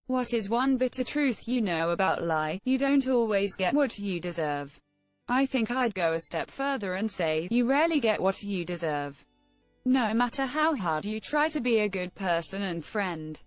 What is one bitter truth you know about life? You don't always get what you deserve. I think I'd go a step further and say, you rarely get what you deserve. No matter how hard you try to be a good person and friend,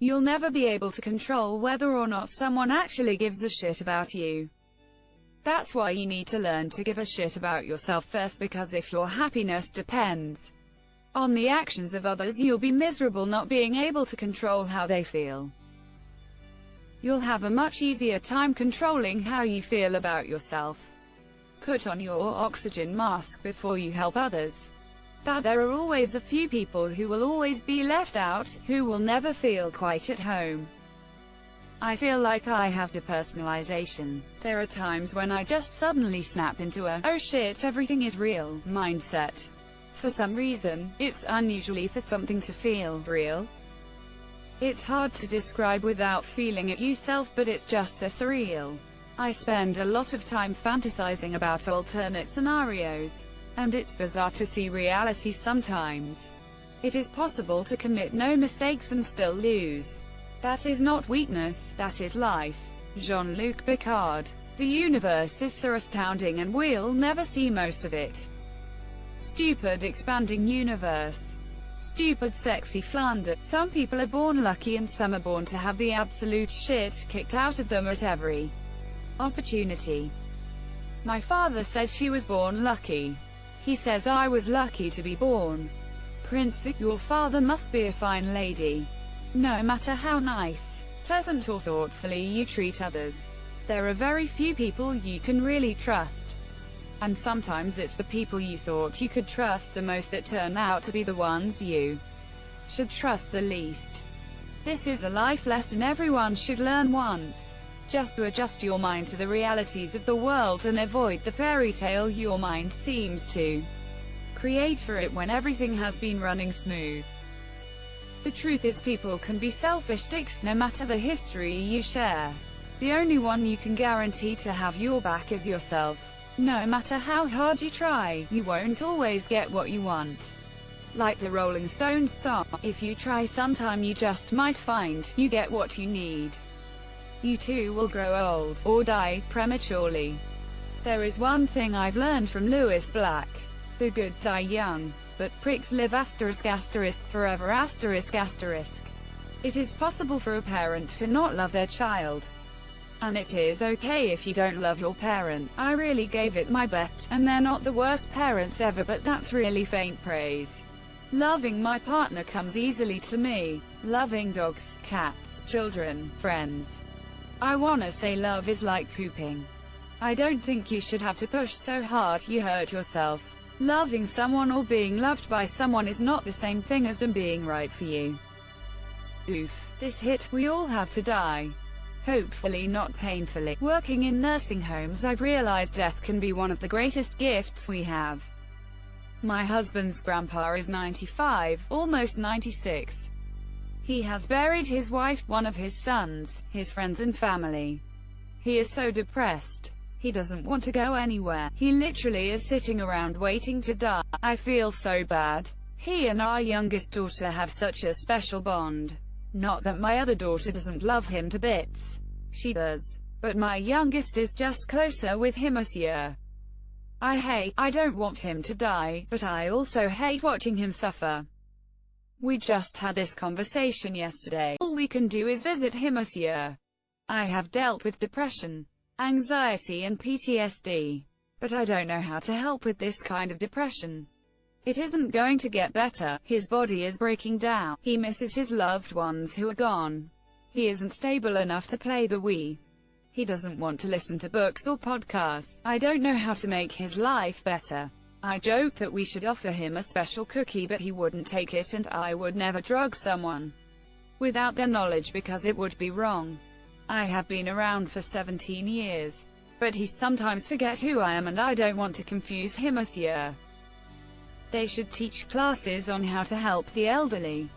you'll never be able to control whether or not someone actually gives a shit about you. That's why you need to learn to give a shit about yourself first, because if your happiness depends on the actions of others, you'll be miserable not being able to control how they feel. You'll have a much easier time controlling how you feel about yourself. Put on your oxygen mask before you help others. That there are always a few people who will always be left out, who will never feel quite at home. I feel like I have depersonalization. There are times when I just suddenly snap into a, oh shit, everything is real, mindset. For some reason, it's unusually for something to feel real. It's hard to describe without feeling it yourself, but it's just so surreal. I spend a lot of time fantasizing about alternate scenarios, and it's bizarre to see reality sometimes. It is possible to commit no mistakes and still lose. That is not weakness, that is life. Jean-Luc Picard. The universe is so astounding and we'll never see most of it. Stupid expanding universe. Stupid sexy Flanders. Some people are born lucky and some are born to have the absolute shit kicked out of them at every opportunity. My father said she was born lucky. He says I was lucky to be born. Prince, your father must be a fine lady. No matter how nice, pleasant or thoughtfully you treat others, there are very few people you can really trust. And sometimes it's the people you thought you could trust the most that turn out to be the ones you should trust the least. This is a life lesson everyone should learn once. Just to adjust your mind to the realities of the world and avoid the fairy tale your mind seems to create for it when everything has been running smooth. The truth is, people can be selfish dicks, no matter the history you share. The only one you can guarantee to have your back is yourself. No matter how hard you try, you won't always get what you want. Like the Rolling Stones song, if you try sometime you just might find you get what you need. You too will grow old, or die, prematurely. There is one thing I've learned from Lewis Black. The good die young, but pricks live forever . It is possible for a parent to not love their child. And it is okay if you don't love your parent. I really gave it my best, and they're not the worst parents ever, but that's really faint praise. Loving my partner comes easily to me. Loving dogs, cats, children, friends. I wanna say love is like pooping. I don't think you should have to push so hard you hurt yourself. Loving someone or being loved by someone is not the same thing as them being right for you. Oof. This hit, we all have to die. Hopefully not painfully. Working in nursing homes, I've realized death can be one of the greatest gifts we have. My husband's grandpa is 95, almost 96. He has buried his wife, one of his sons, his friends and family. He is so depressed. He doesn't want to go anywhere. He literally is sitting around waiting to die. I feel so bad. He and our youngest daughter have such a special bond. Not that my other daughter doesn't love him to bits. She does. But my youngest is just closer with him, monsieur. I don't want him to die, but I also hate watching him suffer. We just had this conversation yesterday. All we can do is visit him, monsieur. I have dealt with depression, anxiety and PTSD. But I don't know how to help with this kind of depression. It isn't going to get better. His body is breaking down. He misses his loved ones who are gone. He isn't stable enough to play the Wii. He doesn't want to listen to books or podcasts. I don't know how to make his life better. I joke that we should offer him a special cookie, but he wouldn't take it, and I would never drug someone without their knowledge because it would be wrong. I have been around for 17 years. But he sometimes forgets who I am, and I don't want to confuse him, monsieur. They should teach classes on how to help the elderly.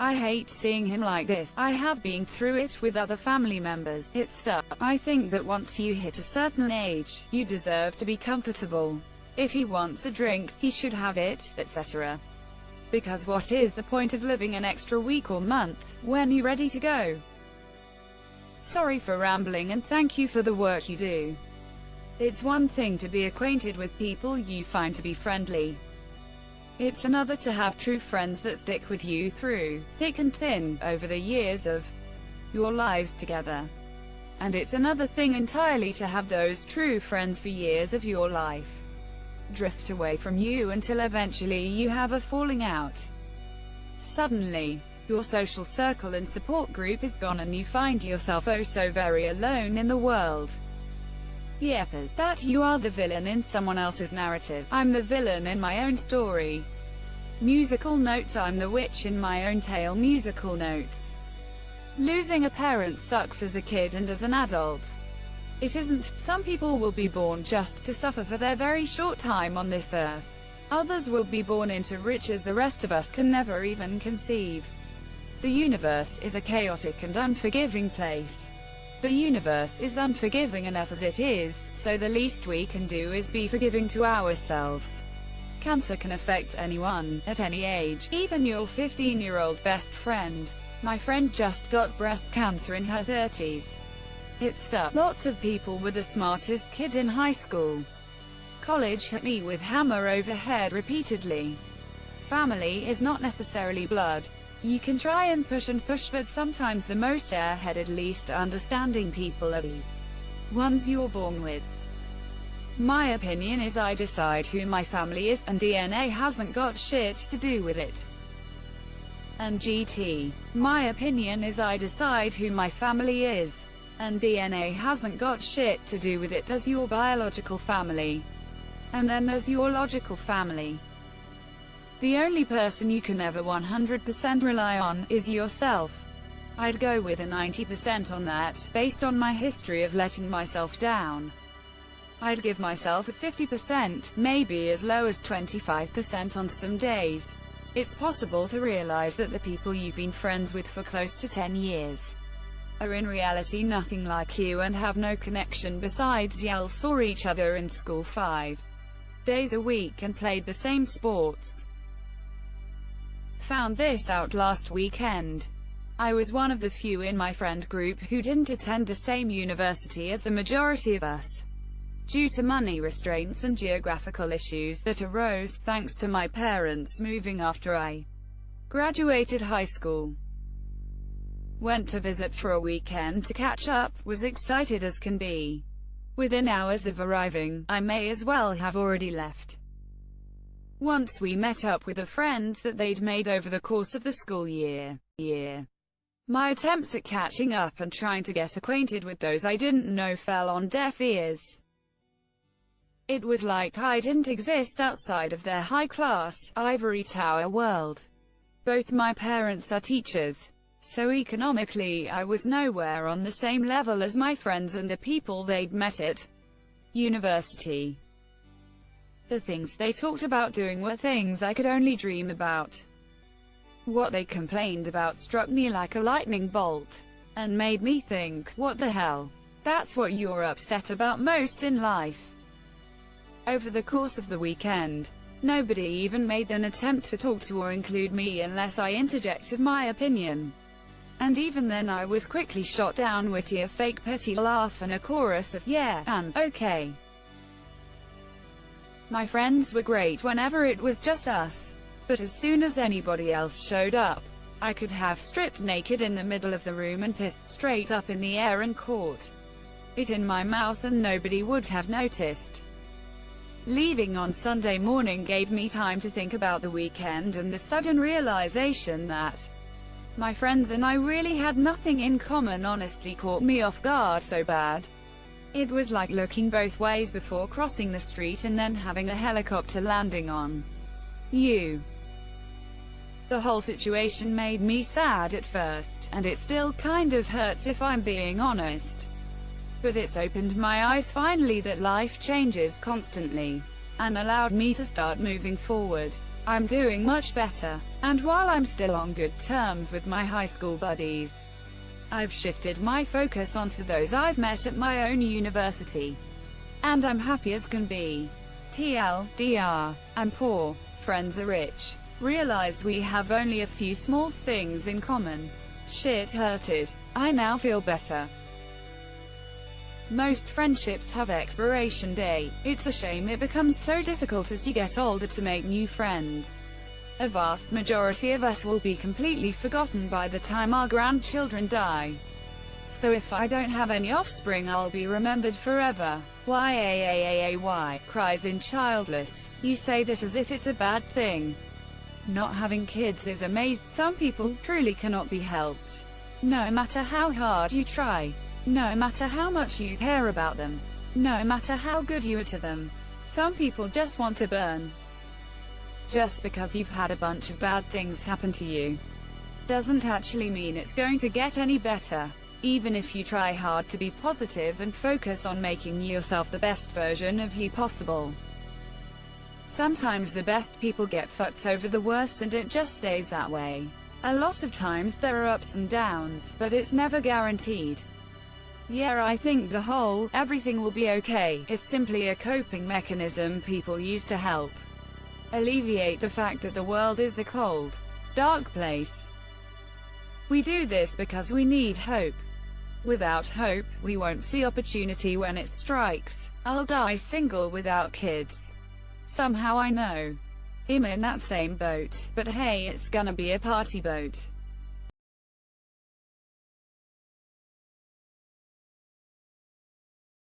I hate seeing him like this. I have been through it with other family members. It sucks. I think that once you hit a certain age, you deserve to be comfortable. If he wants a drink, he should have it, etc. Because what is the point of living an extra week or month, when you're ready to go? Sorry for rambling and thank you for the work you do. It's one thing to be acquainted with people you find to be friendly. It's another to have true friends that stick with you through thick and thin, over the years of your lives together. And it's another thing entirely to have those true friends for years of your life drift away from you until eventually you have a falling out. Suddenly, your social circle and support group is gone and you find yourself oh so very alone in the world. Yep, that you are the villain in someone else's narrative. I'm the villain in my own story. Musical notes. I'm the witch in my own tale. Musical notes. Losing a parent sucks as a kid and as an adult. It isn't. Some people will be born just to suffer for their very short time on this earth. Others will be born into riches the rest of us can never even conceive. The universe is a chaotic and unforgiving place. The universe is unforgiving enough as it is, so the least we can do is be forgiving to ourselves. Cancer can affect anyone, at any age, even your 15-year-old best friend. My friend just got breast cancer in her 30s. It sucked. Lots of people were the smartest kid in high school. College hit me with hammer over head repeatedly. Family is not necessarily blood. You can try and push, but sometimes the most airheaded, least understanding people are the ones you're born with. My opinion is I decide who my family is, and DNA hasn't got shit to do with it. And GT. My opinion is I decide who my family is, and DNA hasn't got shit to do with it. There's your biological family, and then there's your logical family. The only person you can ever 100% rely on is yourself. I'd go with a 90% on that, based on my history of letting myself down. I'd give myself a 50%, maybe as low as 25% on some days. It's possible to realize that the people you've been friends with for close to 10 years are in reality nothing like you and have no connection besides y'all saw each other in school 5 days a week and played the same sports. Found this out last weekend. I was one of the few in my friend group who didn't attend the same university as the majority of us, due to money restraints and geographical issues that arose, thanks to my parents moving after I graduated high school. Went to visit for a weekend to catch up, was excited as can be. Within hours of arriving, I may as well have already left. Once we met up with the friends that they'd made over the course of the school year. My attempts at catching up and trying to get acquainted with those I didn't know fell on deaf ears. It was like I didn't exist outside of their high-class, ivory tower world. Both my parents are teachers, so economically I was nowhere on the same level as my friends and the people they'd met at university. The things they talked about doing were things I could only dream about. What they complained about struck me like a lightning bolt, and made me think, what the hell? That's what you're upset about most in life. Over the course of the weekend, nobody even made an attempt to talk to or include me unless I interjected my opinion. And even then I was quickly shot down with a fake petty laugh and a chorus of yeah, and okay. My friends were great whenever it was just us, but as soon as anybody else showed up, I could have stripped naked in the middle of the room and pissed straight up in the air and caught it in my mouth and nobody would have noticed. Leaving on Sunday morning gave me time to think about the weekend and the sudden realization that my friends and I really had nothing in common honestly caught me off guard so bad. It was like looking both ways before crossing the street and then having a helicopter landing on you. The whole situation made me sad at first, and it still kind of hurts if I'm being honest. But it's opened my eyes finally that life changes constantly, and allowed me to start moving forward. I'm doing much better, and while I'm still on good terms with my high school buddies, I've shifted my focus onto those I've met at my own university. And I'm happy as can be. TLDR. I'm poor. Friends are rich. Realize we have only a few small things in common. Shit hurted. I now feel better. Most friendships have expiration date. It's a shame it becomes so difficult as you get older to make new friends. A vast majority of us will be completely forgotten by the time our grandchildren die. So if I don't have any offspring, I'll be remembered forever. Why, cries in childless. You say that as if it's a bad thing. Not having kids is amazing. Some people truly cannot be helped. No matter how hard you try. No matter how much you care about them. No matter how good you are to them. Some people just want to burn. Just because you've had a bunch of bad things happen to you doesn't actually mean it's going to get any better. Even if you try hard to be positive and focus on making yourself the best version of you possible. Sometimes the best people get fucked over the worst, and it just stays that way. A lot of times there are ups and downs, but it's never guaranteed. Yeah, I think the whole "everything will be okay" is simply a coping mechanism people use to help alleviate the fact that the world is a cold, dark place. We do this because we need hope. Without hope, we won't see opportunity when it strikes. I'll die single without kids. Somehow I know I'm in that same boat, but hey, it's gonna be a party boat.